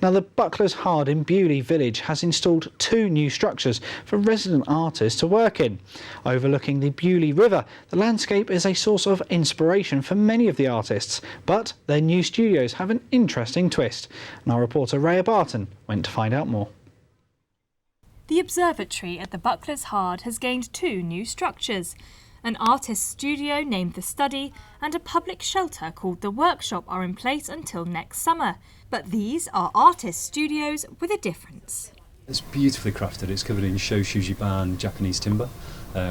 Now, the Buckler's Hard in Beaulieu village has installed 2 new structures for resident artists to work in. Overlooking the Beaulieu River, the landscape is a source of inspiration for many of the artists, but their new studios have an interesting twist. And our reporter Rhea Barton went to find out more. The observatory at the Buckler's Hard has gained 2 new structures. An artist's studio named The Study and a public shelter called The Workshop are in place until next summer. But these are artist studios with a difference. It's beautifully crafted. It's covered in Shoshujiban Japanese timber,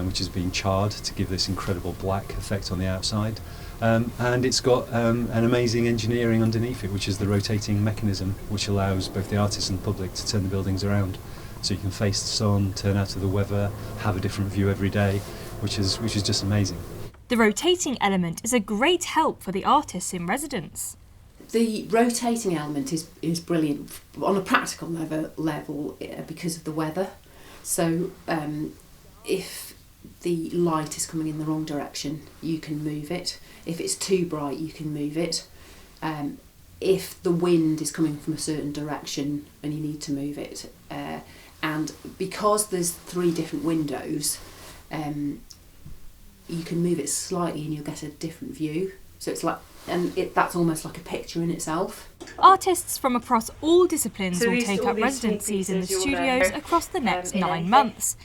which has been charred to give this incredible black effect on the outside. And it's got an amazing engineering underneath it, which is the rotating mechanism, which allows both the artists and the public to turn the buildings around. So you can face the sun, turn out of the weather, have a different view every day, which is just amazing. The rotating element is a great help for the artists in residence. The rotating element is brilliant on a practical level because of the weather. So if the light is coming in the wrong direction, you can move it. If it's too bright, you can move it. If the wind is coming from a certain direction and you need to move it. And because there's 3 different windows, you can move it slightly and you'll get a different view. So it's like, that's almost like a picture in itself. Artists from across all disciplines will take up residencies in the studios across the next 9 months.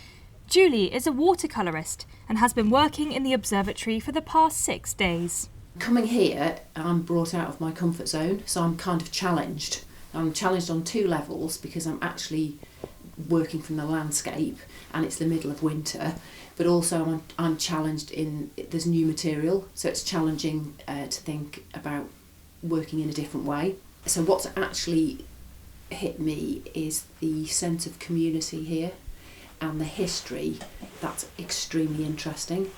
Julie is a watercolourist and has been working in the observatory for the past 6 days. Coming here, I'm brought out of my comfort zone, so I'm kind of challenged. I'm challenged on 2 levels because I'm actually working from the landscape and it's the middle of winter, but also I'm challenged in there's new material, so it's challenging to think about working in a different way. So what's actually hit me is the sense of community here and the history. That's extremely interesting,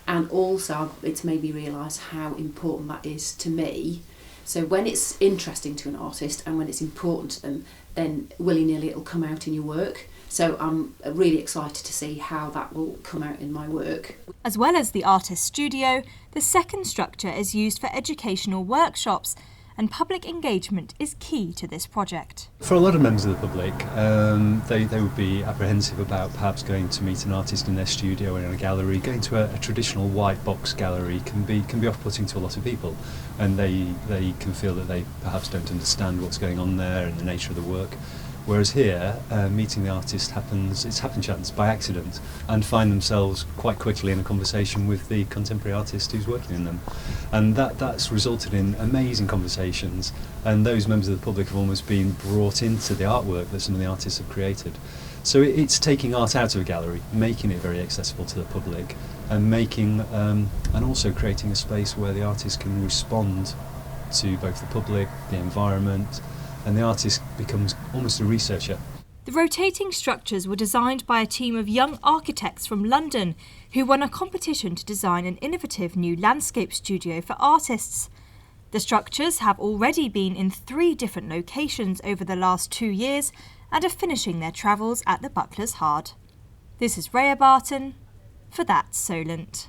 and also it's made me realise how important that is to me. So when it's interesting to an artist and when it's important to them, then willy-nilly it'll come out in your work. So I'm really excited to see how that will come out in my work. As well as the artist studio, the second structure is used for educational workshops, and public engagement is key to this project. For a lot of members of the public, they would be apprehensive about perhaps going to meet an artist in their studio or in a gallery. Going to a traditional white box gallery can be off-putting to a lot of people, and they can feel that they perhaps don't understand what's going on there and the nature of the work. Whereas here, meeting the artist it's happen chance by accident, and find themselves quite quickly in a conversation with the contemporary artist who's working in them. And that's resulted in amazing conversations, and those members of the public have almost been brought into the artwork that some of the artists have created. So it's taking art out of a gallery, making it very accessible to the public, and and also creating a space where the artist can respond to both the public, the environment, and the artist becomes almost a researcher. The rotating structures were designed by a team of young architects from London who won a competition to design an innovative new landscape studio for artists. The structures have already been in 3 different locations over the last 2 years and are finishing their travels at the Buckler's Hard. This is Rhea Barton for That's Solent.